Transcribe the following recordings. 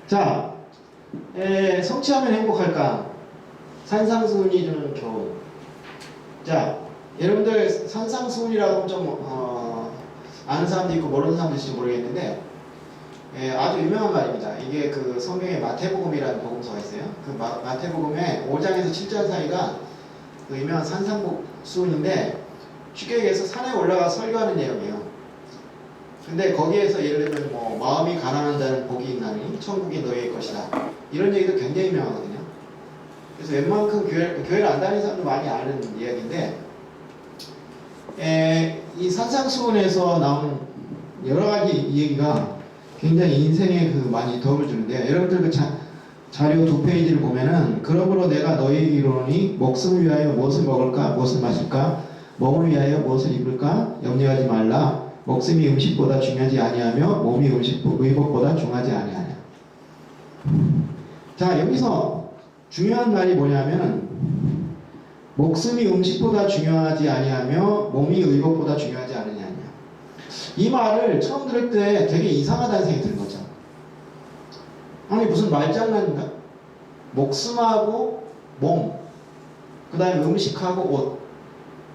자, 성취하면 행복할까? 산상수훈이 주는 교훈. 자, 여러분들 산상수훈이라고 좀 아는 사람도 있고 모르는 사람도 있을지 모르겠는데 아주 유명한 말입니다. 이게 그 성경에 마태복음이라는 복음서가 있어요. 그 마태복음의 5장에서 7장 사이가 그 유명한 산상수훈인데 쉽게 얘기해서 산에 올라가 설교하는 내용이에요. 근데 거기에서 예를 들면 뭐 마음이 가난한 자는 복이 있나니 천국이 너희의 것이다. 이런 얘기도 굉장히 유명하거든요. 그래서 웬만큼 교회를 안 다니는 사람도 많이 아는 이야기인데 이 산상수훈에서 나오는 여러 가지 얘기가 굉장히 인생에 그 많이 도움을 주는데 여러분들 그 자료 2페이지를 보면은 그러므로 내가 너희에게 이르노니 목숨을 위하여 무엇을 먹을까 무엇을 마실까 몸을 위하여 무엇을 입을까 염려하지 말라. 목숨이 음식보다 중요하지 아니하며 몸이 의복보다 중하지 아니하냐. 자, 여기서 중요한 말이 뭐냐면 목숨이 음식보다 중요하지 아니하며 몸이 의복보다 중요하지 않느냐. 이 말을 처음 들을 때 되게 이상하다는 생각이 드는 거죠. 아니 무슨 말장난인가? 목숨하고 몸, 그 다음에 음식하고 옷,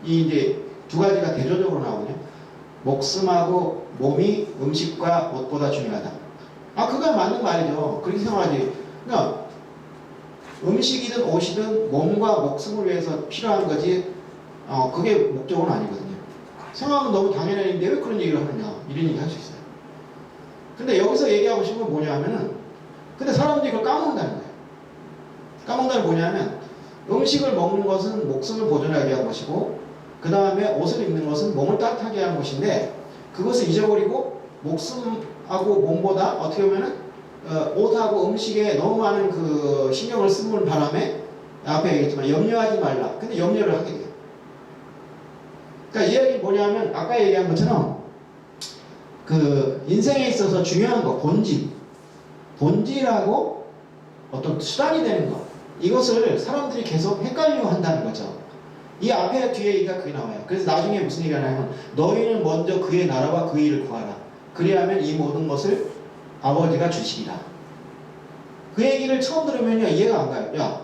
이 이제 두 가지가 대조적으로 나오거든요. 목숨하고 몸이 음식과 옷보다 중요하다. 그건 맞는 말이죠. 그렇게 생각하지. 그러니까 음식이든 옷이든 몸과 목숨을 위해서 필요한 거지 그게 목적은 아니거든요. 생각하면 너무 당연한 일인데 왜 그런 얘기를 하느냐 이런 얘기 할 수 있어요. 근데 여기서 얘기하고 싶은 건 뭐냐면은 근데 사람들이 이걸 까먹는다는 거예요. 까먹는다는 게 뭐냐면 음식을 먹는 것은 목숨을 보존하게 한 것이고 그 다음에 옷을 입는 것은 몸을 따뜻하게 하는 것인데 그것을 잊어버리고 목숨하고 몸보다 어떻게 보면은 옷하고 음식에 너무 많은 그 신경을 쓰는 바람에 앞에 얘기했지만 염려하지 말라. 근데 염려를 하게 돼요. 그러니까 이 이야기 뭐냐면 아까 얘기한 것처럼 그 인생에 있어서 중요한 거 본질하고 어떤 수단이 되는 것 이것을 사람들이 계속 헷갈려 한다는 거죠. 이 앞에 뒤에 얘기가 그게 나와요. 그래서 나중에 무슨 얘기가 나냐면 너희는 먼저 그의 나라와 그 일을 구하라. 그리하면 이 모든 것을 아버지가 주시리라. 그 얘기를 처음 들으면요 이해가 안 가요. 야,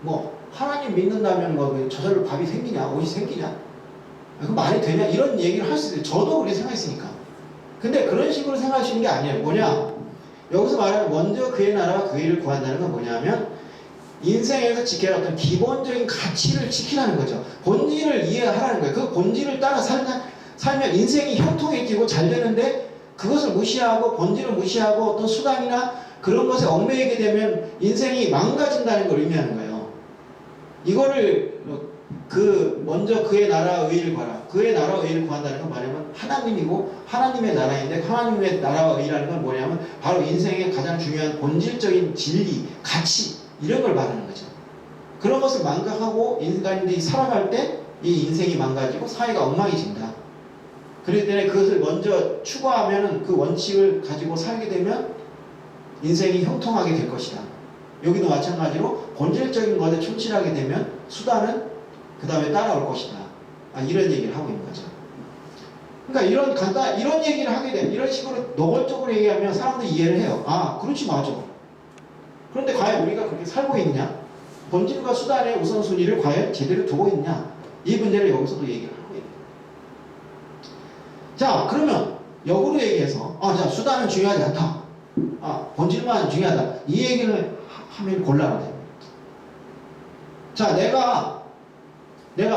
뭐 하나님 믿는다면 뭐 저절로 밥이 생기냐, 옷이 생기냐, 그 말이 되냐 이런 얘기를 할 수 있어요. 저도 그렇게 생각했으니까. 근데 그런 식으로 생각하시는 게 아니에요. 뭐냐? 여기서 말하는 먼저 그의 나라와 그 일을 구한다는 건 뭐냐면 인생에서 지켜야 어떤 기본적인 가치를 지키라는 거죠. 본질을 이해하라는 거예요. 그 본질을 따라 살면 인생이 형통해지고 잘 되는데 그것을 무시하고 본질을 무시하고 어떤 수단이나 그런 것에 얽매이게 되면 인생이 망가진다는 걸 의미하는 거예요. 이거를 먼저 그의 나라와 의를 구하라. 그의 나라와 의를 구한다는 건 말하면 하나님이고 하나님의 나라인데 하나님의 나라와 의라는 건 뭐냐면 바로 인생의 가장 중요한 본질적인 진리, 가치 이런 걸 말하는 거죠. 그런 것을 망각하고 인간들이 살아갈 때 이 인생이 망가지고 사회가 엉망해진다. 그렇기 때문에 그것을 먼저 추구하면 그 원칙을 가지고 살게 되면 인생이 형통하게 될 것이다. 여기도 마찬가지로 본질적인 것에 충실하게 되면 수단은 그 다음에 따라올 것이다. 이런 얘기를 하고 있는 거죠. 그러니까 이런 얘기를 하게 되면 이런 식으로 노골적으로 얘기하면 사람들이 이해를 해요. 그렇지 맞아. 그런데 과연 우리가 그렇게 살고 있느냐? 본질과 수단의 우선순위를 과연 제대로 두고 있느냐? 이 문제를 여기서도 얘기를 하고 있는 거예요. 자, 그러면 역으로 얘기해서 자, 수단은 중요하지 않다. 본질만 중요하다. 이 얘기를 하면 곤란하다. 자, 내가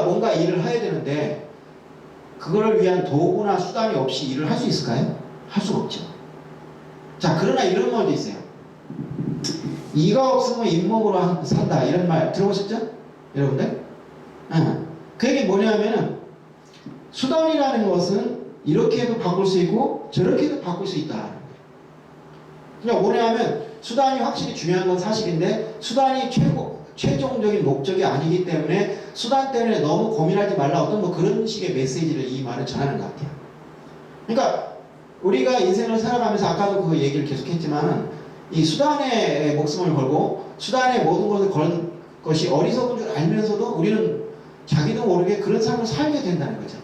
뭔가 일을 해야 되는데 그거를 위한 도구나 수단이 없이 일을 할 수 있을까요? 할 수가 없죠. 자, 그러나 이런 말도 있어요. 이가 없으면 잇몸으로 산다. 이런 말 들어보셨죠? 여러분들? 그 얘기 뭐냐면은 수단이라는 것은 이렇게 해도 바꿀 수 있고 저렇게 해도 바꿀 수 있다. 그러니까 뭐냐면 수단이 확실히 중요한 건 사실인데 수단이 최종적인 목적이 아니기 때문에 수단 때문에 너무 고민하지 말라. 어떤 뭐 그런 식의 메시지를 이 말은 전하는 것 같아요. 그러니까 우리가 인생을 살아가면서 아까도 그 얘기를 계속했지만은 이 수단에 목숨을 걸고 수단에 모든 것을 거는 것이 어리석은 줄 알면서도 우리는 자기도 모르게 그런 삶을 살게 된다는 거죠.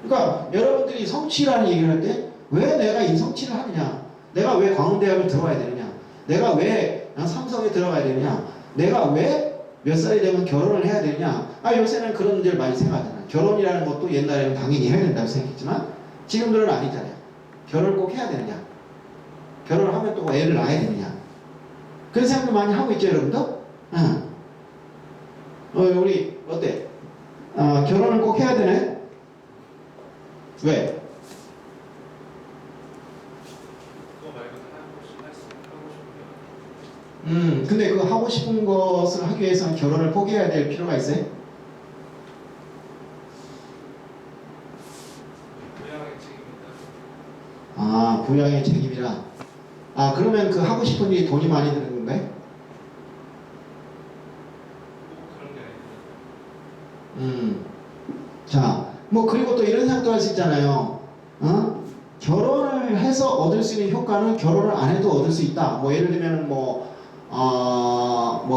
그러니까 여러분들이 성취라는 얘기를 할 때 왜 내가 이 성취를 하느냐? 내가 왜 광운대학을 들어가야 되느냐? 내가 왜 삼성에 들어가야 되느냐? 내가 왜 몇 살이 되면 결혼을 해야 되느냐? 요새는 그런 문제를 많이 생각하잖아요. 결혼이라는 것도 옛날에는 당연히 해야 된다고 생각했지만 지금들은 아니잖아요. 결혼을 꼭 해야 되느냐? 결혼을 하면 또 애를 낳아야 되느냐? 그런 생각도 많이 하고 있죠, 여러분도? 우리 어때? 결혼을 꼭 해야 되네? 왜? 근데 그 하고 싶은 것을 하기 위해서는 결혼을 포기해야 될 필요가 있어요? 부양의 책임이라. 그러면 그 하고 싶은 일이 돈이 많이 드는 건가요? 자, 뭐 그리고 또 이런 생각도 할 수 있잖아요. 결혼을 해서 얻을 수 있는 효과는 결혼을 안 해도 얻을 수 있다. 뭐 예를 들면 뭐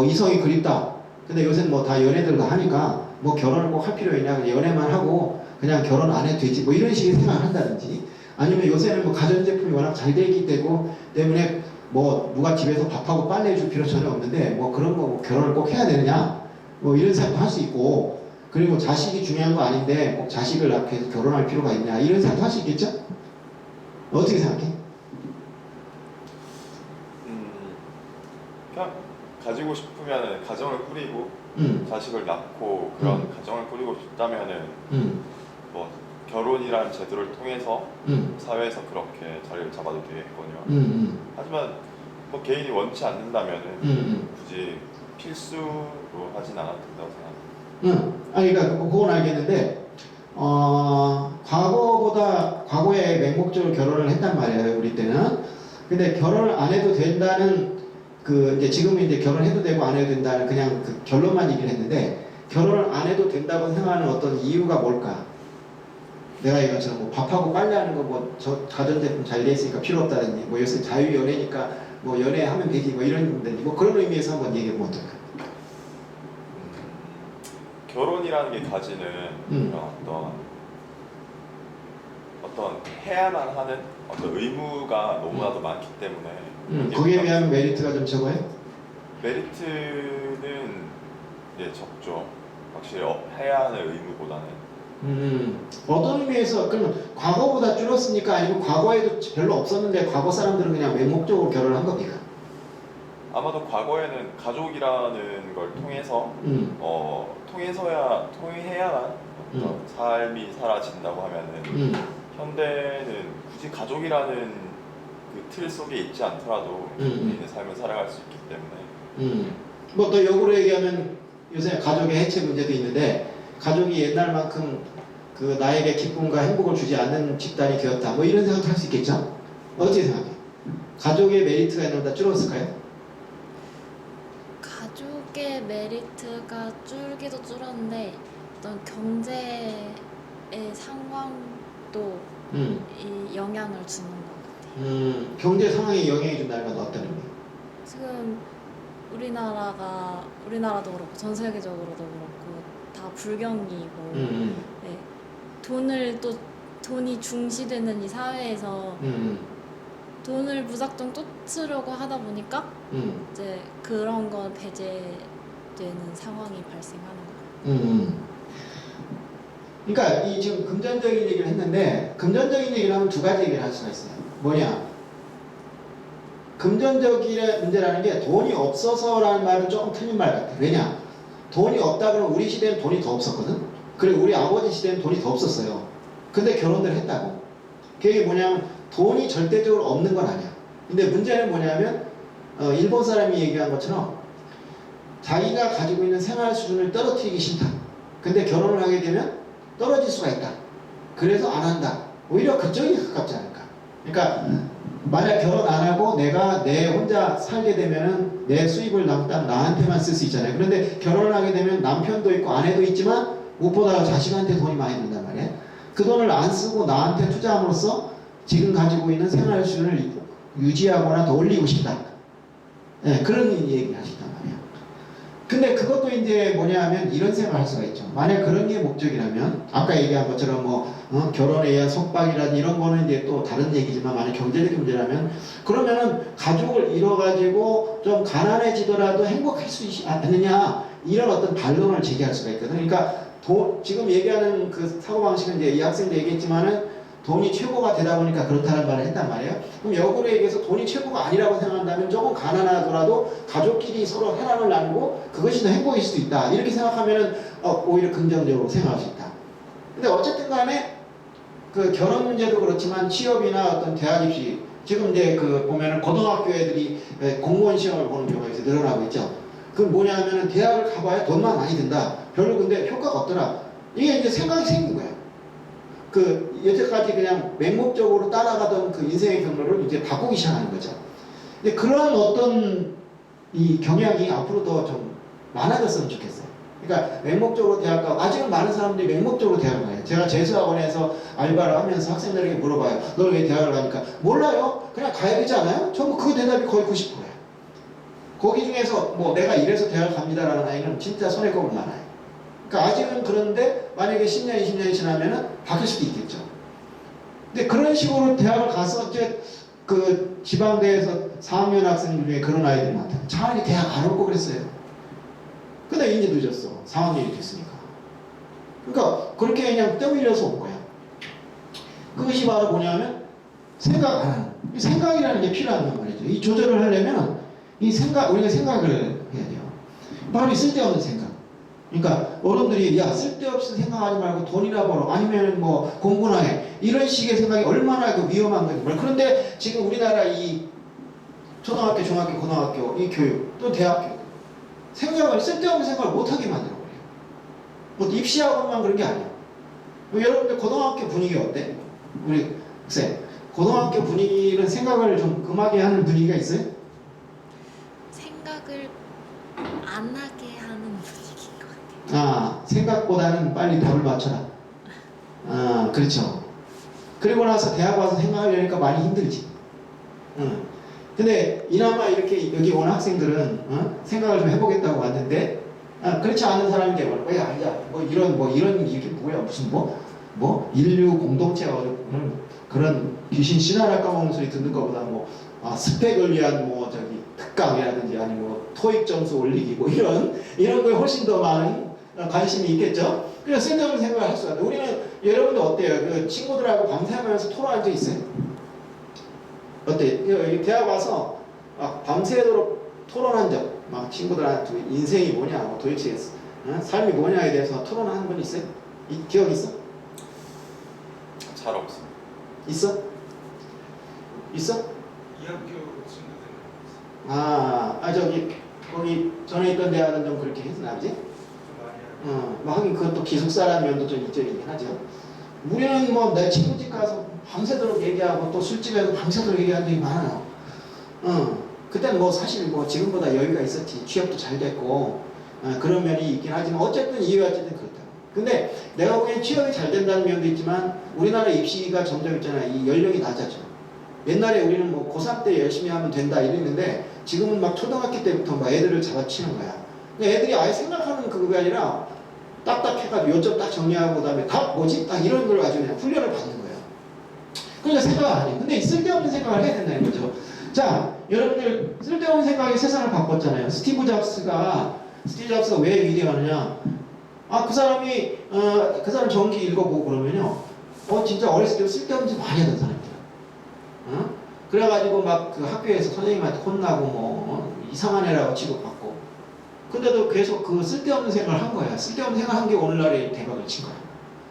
이성이 그립다. 근데 요새는 뭐 다 연애들 다 하니까 뭐 결혼을 꼭 할 필요 있냐? 그냥 연애만 하고 그냥 결혼 안 해도 되지. 뭐 이런 식의 생각을 한다든지. 아니면 요새는 뭐 가전제품이 워낙 잘 돼 있기 때문에 뭐 누가 집에서 밥하고 빨래 해줄 필요 전혀 없는데 뭐 그런 거 뭐 결혼을 꼭 해야 되느냐? 뭐 이런 생각도 할 수 있고. 그리고 자식이 중요한 거 아닌데 꼭 자식을 낳기 위해서 결혼할 필요가 있냐? 이런 생각도 할 수 있겠죠? 어떻게 생각해? 그냥 가지고 싶으면 가정을 꾸리고 자식을 낳고 그런 가정을 꾸리고 싶다면은 뭐 결혼이라는 제도를 통해서 사회에서 그렇게 자리를 잡아도 되겠거든요. 하지만 뭐 개인이 원치 않는다면은 굳이 필수로 하진 않아도 된다고 생각합니다. 그러니까 그건 알겠는데 과거에 맹목적으로 결혼을 했단 말이에요, 우리 때는. 근데 결혼을 안 해도 된다는 이제 지금은 이제 결혼해도 되고 안 해도 된다는 그냥 그 결론만 얘기를 했는데 결혼을 안 해도 된다고 생각하는 어떤 이유가 뭘까? 내가 이것처럼 뭐 밥하고 빨래하는 거 뭐 저 가전제품 잘 돼 있으니까 필요 없다든지 뭐 요새 자유연애니까 뭐 연애하면 되지 뭐 이런 뭐 그런 의미에서 한번 얘기해보면 어떨까? 결혼이라는 게 가지는 어떤 해야만 하는 어떤 의무가 너무나도 많기 때문에 거기에 비하면 메리트가 좀 적어요? 메리트는 적죠. 확실히 해야 하는 의무보다는. 어떤 의미에서 그러면 과거보다 줄었습니까? 아니면 과거에도 별로 없었는데 과거 사람들은 그냥 맹목적으로 결혼을 한 겁니까? 아마도 과거에는 가족이라는 걸 통해서 통해야만 삶이 사라진다고 하면은 현대는 굳이 가족이라는 그 틀 속에 있지 않더라도 개인의 삶을 살아갈 수 있기 때문에 뭐 또 역으로 얘기하면 요새 가족의 해체 문제도 있는데 가족이 옛날만큼 그 나에게 기쁨과 행복을 주지 않는 집단이 되었다 뭐 이런 생각도 할 수 있겠죠? 어떻게 생각해? 가족의 메리트가 있는다 줄었을까요? 가족의 메리트가 줄기도 줄었는데 어떤 경제의 상황도 이 영향을 주는 것 같아요. 경제 상황에 영향이 준다는 건 어떤 의미? 지금 우리나라도 그렇고 전 세계적으로도 그렇고 다 불경기이고 네, 돈이 중시되는 이 사회에서 돈을 무작정 쫓으려고 하다 보니까 이제 그런 건 배제되는 상황이 발생하는 거예요. 그러니까 이 지금 금전적인 얘기를 했는데 금전적인 얘기를 하면 두 가지 얘기를 할 수가 있어요. 뭐냐? 금전적인 문제라는 게 돈이 없어서라는 말은 조금 틀린 말 같아요. 왜냐? 돈이 없다 그러면 우리 시대는 돈이 더 없었거든? 그리고 우리 아버지 시대는 돈이 더 없었어요. 근데 결혼들 했다고. 그게 뭐냐면 돈이 절대적으로 없는 건 아니야. 근데 문제는 뭐냐면 일본 사람이 얘기한 것처럼 자기가 가지고 있는 생활 수준을 떨어뜨리기 싫다. 근데 결혼을 하게 되면 떨어질 수가 있다. 그래서 안 한다. 오히려 그쪽이 가깝지 않을까. 그러니까 만약 결혼 안 하고 내가 내 혼자 살게 되면은 내 수입을 나한테만 쓸 수 있잖아요. 그런데 결혼을 하게 되면 남편도 있고 아내도 있지만 무엇보다 자식한테 돈이 많이 든단 말이에요. 그 돈을 안 쓰고 나한테 투자함으로써 지금 가지고 있는 생활 수준을 유지하거나 더 올리고 싶다. 네, 그런 얘기를 하신단 말이에요. 근데 그것도 이제 뭐냐면 이런 생각을 할 수가 있죠. 만약 그런 게 목적이라면 아까 얘기한 것처럼 뭐 결혼에 의한 속박이라든지 이런 거는 이제 또 다른 얘기지만 만약 경제적인 문제라면 그러면은 가족을 잃어가지고 좀 가난해지더라도 행복할 수 있지 않느냐 이런 어떤 반론을 제기할 수가 있거든요. 그러니까 지금 얘기하는 그 사고방식은 이제 이 학생도 얘기했지만은 돈이 최고가 되다 보니까 그렇다는 말을 했단 말이에요. 그럼 역으로 얘기해서 돈이 최고가 아니라고 생각한다면 조금 가난하더라도 가족끼리 서로 혈안을 나누고 그것이 더 행복일 수도 있다. 이렇게 생각하면 오히려 긍정적으로 생각할 수 있다. 근데 어쨌든 간에 그 결혼 문제도 그렇지만 취업이나 어떤 대학 입시 지금 이제 그 보면은 고등학교 애들이 공무원 시험을 보는 경우가 이제 늘어나고 있죠. 그 뭐냐면은 대학을 가봐야 돈만 많이 든다. 별로 근데 효과가 없더라. 이게 이제 생각이 생긴 거예요. 그 여태까지 그냥 맹목적으로 따라가던 그 인생의 경로를 이제 바꾸기 시작하는 거죠. 근데 그런 어떤 이 경향이 앞으로 더 좀 많아졌으면 좋겠어요. 그러니까 맹목적으로 대학 가고 아직은 많은 사람들이 맹목적으로 대학을 가요. 제가 재수학원에서 알바를 하면서 학생들에게 물어봐요. 너 왜 대학을 가니까 몰라요. 그냥 가야 되지 않아요? 전부 그 대답이 거의 90%예요. 거기 중에서 뭐 내가 이래서 대학 갑니다라는 아이는 진짜 손에 꼽을 많아요. 그러니까 아직은 그런데 만약에 10년, 20년이 지나면은 바뀔 수도 있겠죠. 근데 그런 식으로 대학을 가서 이제 그 지방대에서 4학년 학생 중에 그런 아이들이 많다. 차라리 대학 안 올 거 그랬어요. 근데 이제 늦었어. 4학년이 됐으니까. 그러니까 그렇게 그냥 떠밀려서 온 거야. 그것이 바로 뭐냐면 생각 안 하는. 이 생각이라는 게 필요한 말이죠. 이 조절을 하려면 이 생각, 우리가 생각을 해야 돼요. 바로 이 쓸데없는 생각. 그러니까 어른들이 야 쓸데없이 생각하지 말고 돈이나 벌어 아니면 뭐 공부나 해 이런 식의 생각이 얼마나 그 위험한 건지 몰라. 그런데 지금 우리나라 이 초등학교, 중학교, 고등학교 이 교육 또 대학교 생각을 쓸데없는 생각을 못하게 만들어 버려요. 뭐 입시학원만 그런 게 아니야. 여러분들 고등학교 분위기 어때? 우리 쌤 고등학교 분위기는 생각을 좀 금하게 하는 분위기가 있어요? 생각을 안 하게 하는 분위기인 것 같아요. 아, 생각보다는 빨리 답을 맞춰라. 아, 그렇죠. 그리고 나서 대학 와서 생각하려니까 많이 힘들지. 근데 이나마 이렇게 여기 온 학생들은 생각을 좀 해보겠다고 왔는데 그렇지 않은 사람인데 뭐 이런 이게 뭐야 무슨 인류 공동체가 그런 귀신 신화를 까먹는 소리 듣는 것보다 스펙을 위한 특강이라든지 아니면 토익 점수 올리기 이런 거에 훨씬 더 많은 관심이 있겠죠. 그래서 쓸데없는 생각을 할 수가 있다. 우리는 여러분들 어때요? 그 친구들하고 밤새면서 토론한 적 있어요? 어때? 대학 와서 밤새도록 토론한 적, 친구들한테 인생이 뭐냐, 도대체 삶이 뭐냐에 대해서 토론하는 분 있어요? 기억 있어? 잘 없어. 있어? 있어? 이 학교 친구들은 거기 전에 있던 대학은 좀 그렇게 했나 보지? 좀 많이 하고 하긴 그것도 기숙사라는 면도 좀 있긴 하죠. 우리는 내 친구 집 가서 밤새도록 얘기하고 또 술집에서 밤새도록 얘기하는 적이 많아요. 그때는 사실 지금보다 여유가 있었지. 취업도 잘 됐고 그런 면이 있긴 하지만 어쨌든 이유가 어쨌든 그렇다. 근데 내가 보기엔 취업이 잘 된다는 면도 있지만 우리나라 입시가 점점 있잖아요. 이 연령이 낮아져. 옛날에 우리는 고3 때 열심히 하면 된다 이랬는데 지금은 초등학교 때부터 애들을 잡아치는 거야. 근데 애들이 아예 생각하는 그게 아니라 딱딱해가지고 요점 딱 정리하고 그다음에 답 뭐지? 딱 이런 걸 가지고 그냥 훈련을 받는 거예요. 그러니까 생각 안 해. 근데 쓸데없는 생각을 해야 된다는 거죠. 자, 여러분들 쓸데없는 생각이 세상을 바꿨잖아요. 스티브 잡스가 왜 위대하느냐? 그 사람 전기 읽어보고 그러면요. 진짜 어렸을 때 쓸데없는 짓 많이 하던 사람이야. 그래가지고 그 학교에서 선생님한테 혼나고 이상한 애라고 취급받고 근데도 계속 그 쓸데없는 생각을 한 거야. 쓸데없는 생각을 한 게 오늘날의 대박을 친 거야.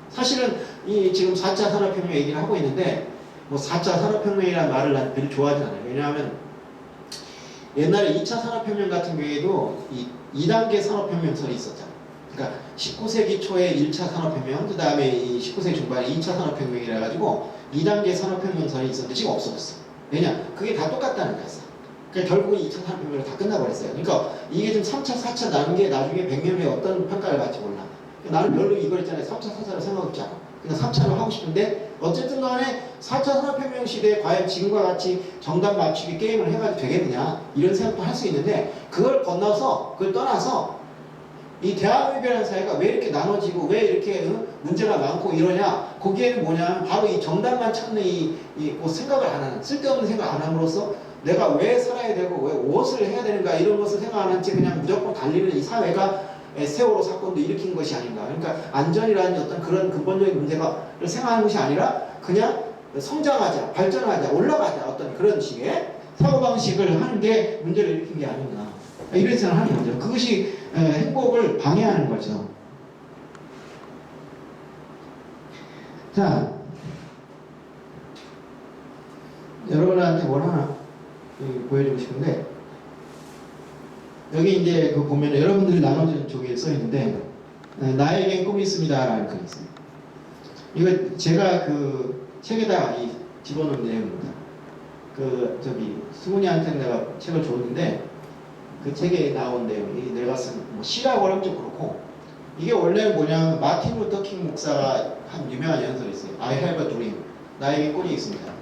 사실은 이 지금 4차 산업혁명 얘기를 하고 있는데 4차 산업혁명이라는 말을 난 별로 좋아하지 않아요. 왜냐하면 옛날에 2차 산업혁명 같은 경우에도 이 2단계 산업혁명설이 있었잖아. 그러니까 19세기 초에 1차 산업혁명, 그 다음에 이 19세기 중반에 2차 산업혁명이라 가지고 2단계 산업혁명설이 있었는데 지금 없어졌어. 왜냐? 그게 다 똑같다는 거였어. 그러니까 결국은 2차 산업혁명으로 다 끝나버렸어요. 그러니까 이게 좀 3차, 4차 나는 게 나중에 100년 후에 어떤 평가를 받을지 몰라. 나는 별로 이걸 있잖아요. 3차, 4차를 생각하지 않아. 그냥 3차를 하고 싶은데 어쨌든 간에 4차 산업혁명 시대에 과연 지금과 같이 정답 맞추기 게임을 해가지고 되겠느냐 이런 생각도 할 수 있는데 그걸 떠나서 이 대한민국이라는 사회가 왜 이렇게 나눠지고 왜 이렇게 문제가 많고 이러냐? 거기에는 뭐냐면 바로 이 정답만 찾는 뭐 생각을 안 하는, 쓸데없는 생각 안 함으로써 내가 왜 살아야 되고 왜 무엇을 해야 되는가 이런 것을 생각 안 한 채 그냥 무조건 달리는 이 사회가 세월호 사건도 일으킨 것이 아닌가. 그러니까 안전이라는 어떤 그런 근본적인 문제를 생각하는 것이 아니라 그냥 성장하자, 발전하자, 올라가자 어떤 그런 식의 사고방식을 하는 게 문제를 일으킨 게 아닌가. 이런 생각을 하는 거죠. 그것이 행복을 방해하는 거죠. 자, 여러분한테 뭘 하나 보여주고 싶은데, 여기 이제 그 보면 여러분들이 나눠준 쪽에 써 있는데, 나에겐 꿈이 있습니다 라는 글이 있어요. 이거 제가 그 책에다 집어넣은 내용입니다. 승훈이한테는 내가 책을 줬는데, 그 책에 나온 내용이 내가 쓴 시라고 하면 좀 그렇고, 이게 원래는 뭐냐면 마틴 루터 킹 목사가 한 유명한 연설이 있어요. I have a dream. 나에게 꿈이 있습니다.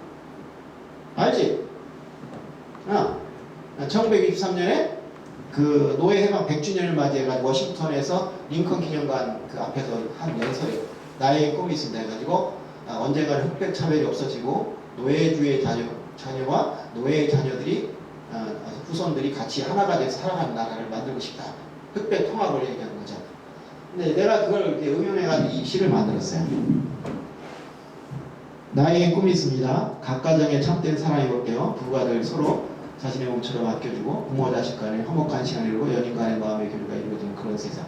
알지? 1923년에 그 노예 해방 100주년을 맞이해가지고 워싱턴에서 링컨 기념관 그 앞에서 한 연설이에요. 나에게 꿈이 있습니다 해가지고 언젠가는 흑백 차별이 없어지고 노예주의 자녀와 노예의 자녀들이 후손들이 같이 하나가 돼서 살아가는 나라를 만들고 싶다. 흑백 통합을 얘기하는 거죠. 근데 내가 그걸 이렇게 응용해가지고 이 시를 만들었어요. 나에게 꿈이 있습니다. 각 가정에 참된 사랑이 복되어 부부가 서로 자신의 몸처럼 아껴주고 부모 자식 간의 화목한 시간을 이루고 연인 간의 마음의 교류가 이루어지는 그런 세상.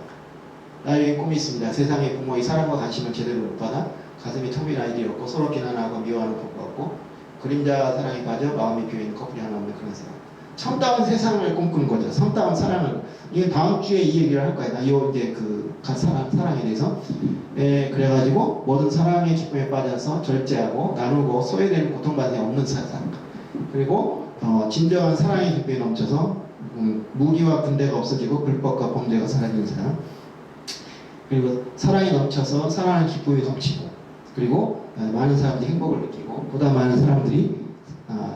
나에게 꿈이 있습니다. 세상의 부모의 사랑과 관심을 제대로 못 받아 가슴이 텅빈 아이들이 없고 서로 비난하고 미워하는 부부가 없고 그림자 사랑에 빠져 마음이 비어있는 커플이 하나 없는 그런 세상. 참다운 세상을 꿈꾸는 거죠. 참다운 사랑을. 이게 다음 주에 이 얘기를 할 거예요. 이제 사랑에 대해서. 그래가지고 모든 사랑의 기쁨에 빠져서 절제하고 나누고 소외되는 고통받는 없는 세상. 그리고 진정한 사랑의 기쁨에 넘쳐서 무기와 군대가 없어지고 불법과 범죄가 사라지는 세상. 그리고 사랑이 넘쳐서 사랑하는 기쁨이 넘치고 그리고 많은 사람들이 행복을 느끼고 보다 많은 사람들이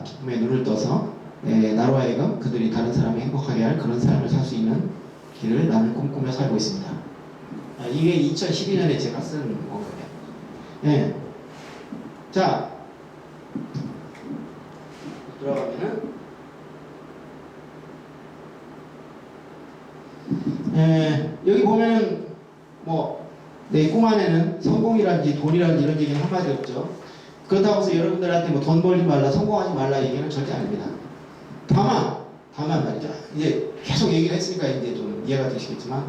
기쁨에 눈을 떠서 나로 하여금 그들이 다른 사람을 행복하게 할 그런 삶을 살 수 있는 길을 나는 꿈꾸며 살고 있습니다. 이게 2012년에 제가 쓴 거예요. 예. 자, 들어가면은 여기 보면은 내 꿈 안에는 성공이라든지 돈이라든지 이런 얘기는 한마디 없죠. 그렇다고 해서 여러분들한테 돈 벌지 말라, 성공하지 말라 얘기는 절대 아닙니다. 다만 말이죠. 이제 계속 얘기를 했으니까 이제 좀 이해가 되시겠지만,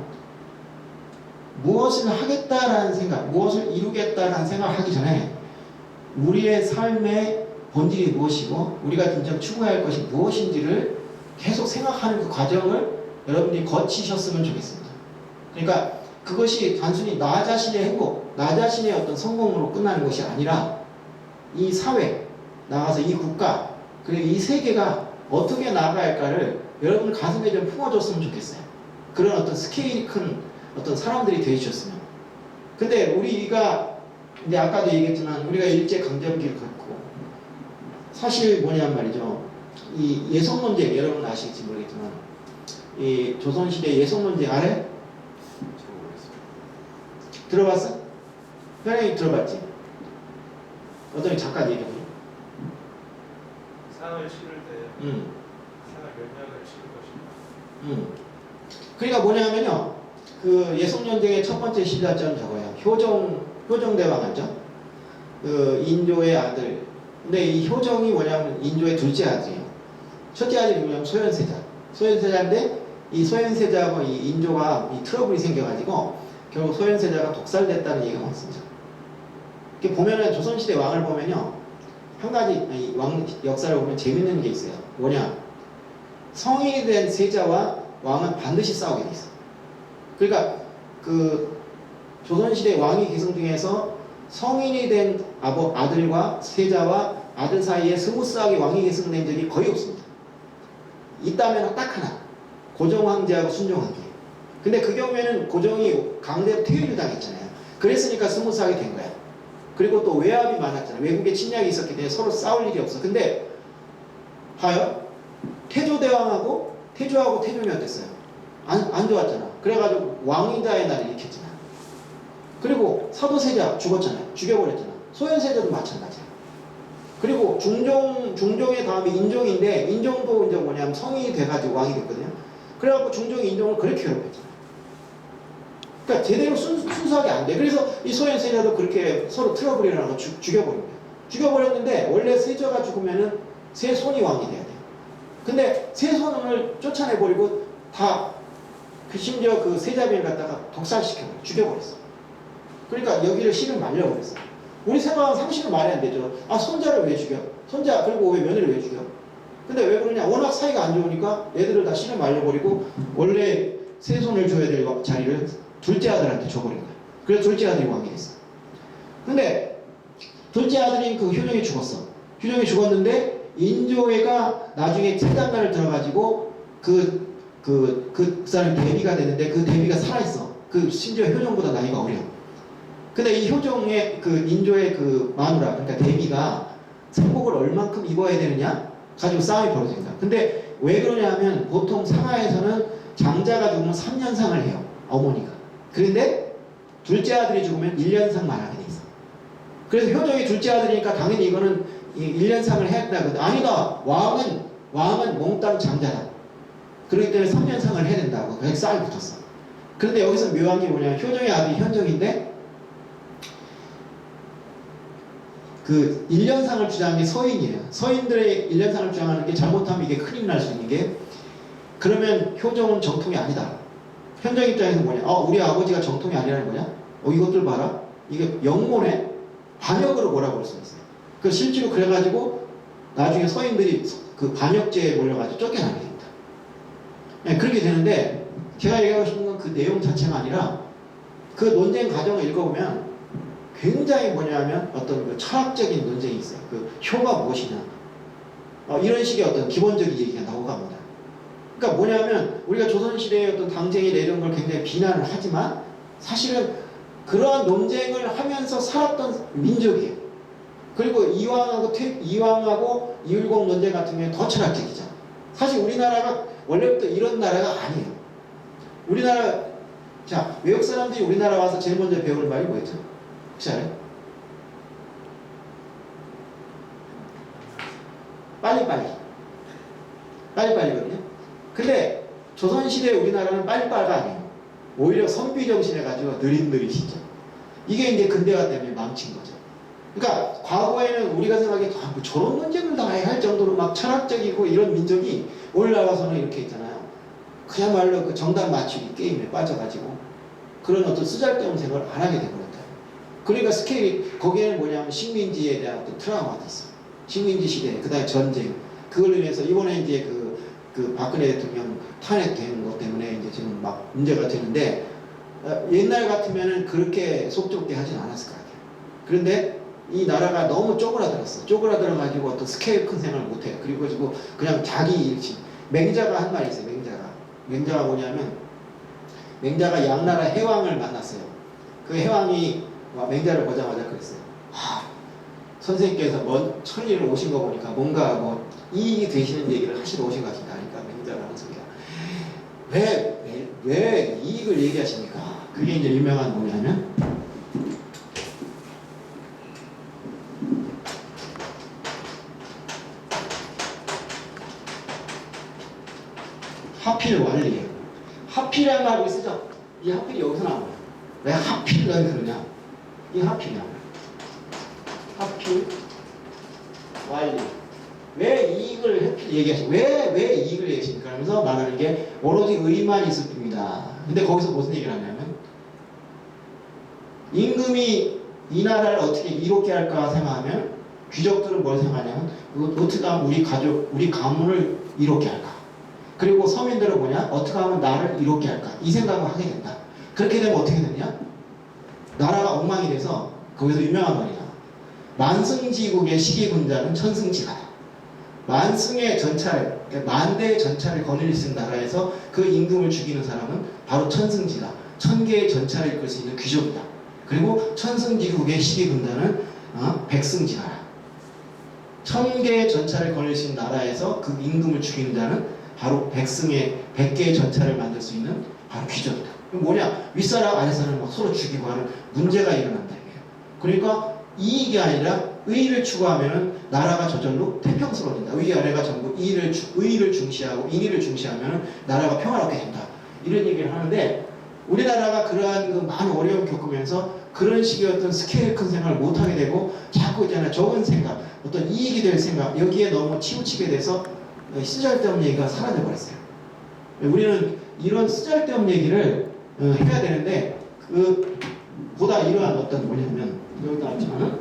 무엇을 하겠다라는 생각, 무엇을 이루겠다라는 생각을 하기 전에 우리의 삶의 본질이 무엇이고 우리가 진짜 추구해야 할 것이 무엇인지를 계속 생각하는 그 과정을 여러분들이 거치셨으면 좋겠습니다. 그러니까 그것이 단순히 나 자신의 행복, 나 자신의 어떤 성공으로 끝나는 것이 아니라 이 사회, 나가서 이 국가, 그리고 이 세계가 어떻게 나아가야 할까를 여러분 가슴에 좀 품어줬으면 좋겠어요. 그런 어떤 스케일이 큰 어떤 사람들이 되어주셨으면. 근데 우리가 이제 아까도 얘기했지만 우리가 일제강점기를 겪고 사실 뭐냐면 말이죠. 이 예성 논쟁 여러분 아실지 모르겠지만 이 조선시대 예성 논쟁 알아요? 들어봤어? 현영이 들어봤지? 어떤 작가 얘기해보죠. 상을 실을 때 상을 몇 년을 실을 것인가. 그러니까 뭐냐면요. 그 예성전쟁의 첫 번째 시작점은 저거예요. 효정대왕 알죠? 그 인조의 아들. 근데 이 효정이 뭐냐면 인조의 둘째 아들이에요. 첫째 아들이 뭐냐면 소현세자. 소현세자인데 이 소현세자하고 이 인조가 이 트러블이 생겨가지고 결국 소현세자가 독살됐다는 얘기가 많습니다. 이렇게 보면은 조선시대 왕을 보면요. 한 가지 왕 역사를 보면 재밌는 게 있어요. 뭐냐? 성인이 된 세자와 왕은 반드시 싸우게 돼 있어. 그러니까 그 조선시대 왕위 계승 중에서 성인이 된 아들과 세자와 아들 사이에 스무스하게 왕위 계승된 적이 거의 없습니다. 있다면 딱 하나. 고종 황제하고 순종 황제. 근데 그 경우에는 고종이 강제로 퇴위를 당했잖아요. 그랬으니까 스무스하게 된 거야. 그리고 또 외압이 많았잖아요. 외국에 침략이 있었기 때문에 서로 싸울 일이 없어. 근데 봐요. 태조대왕하고 태조하고 태종이 어땠어요? 안 좋았잖아. 그래가지고 왕이다의 날을 일으켰잖아. 그리고 사도세자 죽었잖아요. 죽여버렸잖아. 소현세자도 마찬가지야. 그리고 중종의 다음에 인종인데 인종도 이제 뭐냐면 성인이 돼가지고 왕이 됐거든요. 그래갖고 중종의 인종을 그렇게 괴롭혔잖아. 그러니까 제대로 순수하게 안 돼. 그래서 이 소현세자도 그렇게 서로 트러블이 일어나서 죽여버린 거야. 죽여버렸는데 원래 세자가 죽으면은 세 손이 왕이 돼야 돼요. 근데 세 손을 쫓아내버리고 심지어 그 세자비를 갖다가 독살시켜버려. 죽여버렸어. 그러니까 여기를 씨를 말려버렸어. 우리 생각은 상식은 말이 안 되죠. 아, 손자를 왜 죽여? 손자, 그리고 왜 며느리를 왜 죽여? 근데 왜 그러냐? 워낙 사이가 안 좋으니까 애들을 다 씨를 말려버리고 원래 세 손을 줘야 될 자리를 둘째 아들한테 줘버린 거야. 그래서 둘째 아들이 왕이 됐어. 근데 둘째 아들인 그 효종이 죽었어. 효종이 죽었는데 인조회가 나중에 책장가를 들어가지고 그 사람이 대비가 되는데 그 대비가 살아있어. 그 심지어 효종보다 나이가 어려. 근데 이 효종의 그 인조의 그 마누라, 그러니까 대비가 상복을 얼만큼 입어야 되느냐 가지고 싸움이 벌어진 거야. 근데 왜 그러냐 하면 보통 상하에서는 장자가 죽으면 3년상을 해요. 어머니가. 그런데 둘째 아들이 죽으면 1년상만 하게 돼 있어. 그래서 효종이 둘째 아들이니까 당연히 이거는 1년상을 해야 된다. 아니다. 왕은 몽땅 장자다. 그렇기 때문에 3년상을 해야 된다고. 그래서 싸움이 붙었어. 그런데 여기서 묘한 게 뭐냐면 효종의 아들이 현종인데 그 1년상을 주장한 게 서인이에요. 서인들의 1년상을 주장하는 게 잘못하면 이게 큰일 날 수 있는 게 그러면 효종은 정통이 아니다. 현종 입장에서 뭐냐? 우리 아버지가 정통이 아니라는 거냐? 이것들 봐라. 이게 영문에 반역으로 뭐라고 볼 수 있어요. 그 실제로 그래가지고 나중에 서인들이 그 반역죄에 몰려가지고 쫓겨나게 됩니다. 네, 그렇게 되는데 제가 얘기하고 싶은 건 그 내용 자체가 아니라 그 논쟁 과정을 읽어보면 굉장히 뭐냐면 어떤 그 철학적인 논쟁이 있어요. 그 효가 무엇이냐. 이런 식의 어떤 기본적인 얘기가 나오고 합니다. 그러니까 뭐냐면 우리가 조선시대의 어떤 당쟁이나 이런 걸 굉장히 비난을 하지만 사실은 그러한 논쟁을 하면서 살았던 민족이에요. 그리고 이왕하고 이율곡 논쟁 같은 경우에 더 철학적이죠. 사실 우리나라가 원래부터 이런 나라가 아니에요. 자, 외국 사람들이 우리나라 와서 제일 먼저 배우는 말이 뭐였죠? 혹시 알아요? 빨리빨리거든요. 근데 조선시대 우리나라는 빨리빨리가 아니에요. 오히려 선비정신 해가지고 느릿느릿이죠. 이게 이제 근대화 때문에 망친 거죠. 그러니까 과거에는 우리가 생각해 뭐 저런 논쟁을 다 할 정도로 막 철학적이고 이런 민족이 올라와서는 이렇게 있잖아요. 그야말로 그 정답 맞추기 게임에 빠져가지고 그런 어떤 쓰잘데없는 생각을 안 하게 되버렸다. 그러니까 스케일이 거기에는 뭐냐면 식민지에 대한 어떤 트라우마가 있어. 식민지 시대, 그다음에 전쟁. 그걸로 인해서 이번에 이제 그 박근혜 대통령 탄핵된 것 때문에 이제 지금 막 문제가 되는데 옛날 같으면은 그렇게 속좁게 하진 않았을 것 같아요. 그런데 이 나라가 너무 쪼그라들었어. 쪼그라들어가지고 어떤 스케일 큰 생각을 못해요. 그리고 그냥 자기 일치. 맹자가 한 말이 있어요. 맹자가 뭐냐면 맹자가 양나라 해왕을 만났어요. 그 해왕이 맹자를 보자마자 그랬어요. 선생님께서 먼 천리를 오신 거 보니까 뭔가 뭐 이익이 되시는 얘기를 하시러 오신 것 같습니다. 그러니까 맹자가 하는 소리가 왜 이익을 얘기하십니까? 그게 이제 유명한 뭐냐면 하필 완리예요. 하필이라는 말을 쓰죠. 이 하필이 여기서 나온 거예요. 왜 하필 넌 그러냐? 이 하필이야. 하필 완리. 왜 이익을 하필 얘기하시? 왜 이익을 얘기하십니까? 그러면서 말하는 게 오로지 의만 있을 뿐이다. 근데 거기서 무슨 얘기를 하냐면 임금이 이 나라를 어떻게 이롭게 할까 생각하면 귀족들은 뭘 생각하냐면 어떻게 하면 우리 가족, 우리 가문을 이롭게 할까? 그리고 서민들은 뭐냐? 어떻게 하면 나를 이롭게 할까? 이 생각을 하게 된다. 그렇게 되면 어떻게 되냐? 나라가 엉망이 돼서 거기서 유명한 말이야. 만승지국의 시기군자는 천승지가다. 만승의 전차를, 만대의 전차를 거느릴 수 있는 나라에서 그 임금을 죽이는 사람은 바로 천승지가, 1000개의 전차를 이끌 수 있는 귀족이다. 그리고 천승지국의 시기군자는 백승지가라. 1000개의 전차를 거느릴 수 있는 나라에서 그 임금을 죽이는 자는 바로 백개의 전차를 만들 수 있는 바로 귀족이다. 그럼 뭐냐? 윗사람 아랫사람 막 서로 죽이고 하는 문제가 일어난다 이거예요. 그러니까 이익이 아니라 의의를 추구하면은 나라가 저절로 태평스러워진다. 위아래가 전부 의의를 중시하고 인의를 중시하면은 나라가 평화롭게 된다. 이런 얘기를 하는데 우리나라가 그러한 그 많은 어려움 겪으면서 그런 식의 어떤 스케일 큰 생각을 못하게 되고 자꾸 있잖아요. 적은 생각, 어떤 이익이 될 생각 여기에 너무 치우치게 돼서 쓰잘데없는 얘기가 사라져 버렸어요. 우리는 이런 쓰잘데없는 얘기를 해야 되는데 그 보다 이러한 어떤 뭐냐면 여기 나왔지만은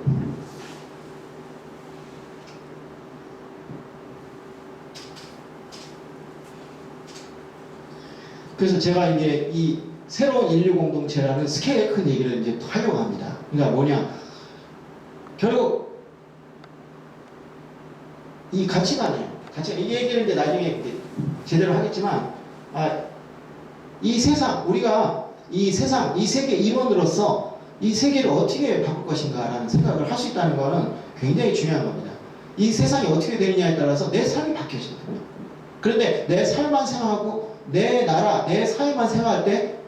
그래서 제가 이제 이 새로운 인류 공동체라는 스케일 큰 얘기를 이제 하려고 합니다. 그러니까 뭐냐? 결국 이 가치관이에요. 이 얘기를 이제 나중에 제대로 하겠지만, 이 세상, 우리가 이 세상, 이 세계 이론으로서 이 세계를 어떻게 바꿀 것인가라는 생각을 할 수 있다는 것은 굉장히 중요한 겁니다. 이 세상이 어떻게 되느냐에 따라서 내 삶이 바뀌어지거든요. 그런데 내 삶만 생각하고 내 나라, 내 사회만 생각할 때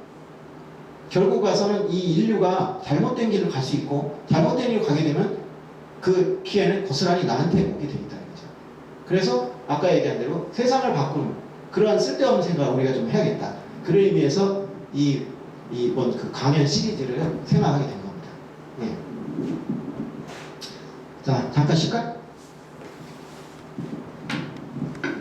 결국 가서는 이 인류가 잘못된 길을 갈 수 있고 잘못된 길을 가게 되면 그 기회는 고스란히 나한테 오게 되겠다는 거죠. 그래서 아까 얘기한 대로 세상을 바꾸는 그러한 쓸데없는 생각을 우리가 좀 해야겠다. 그런 의미에서 이번 그 강연 시리즈를 생각하게 된 겁니다. 네. 자, 잠깐 쉴까?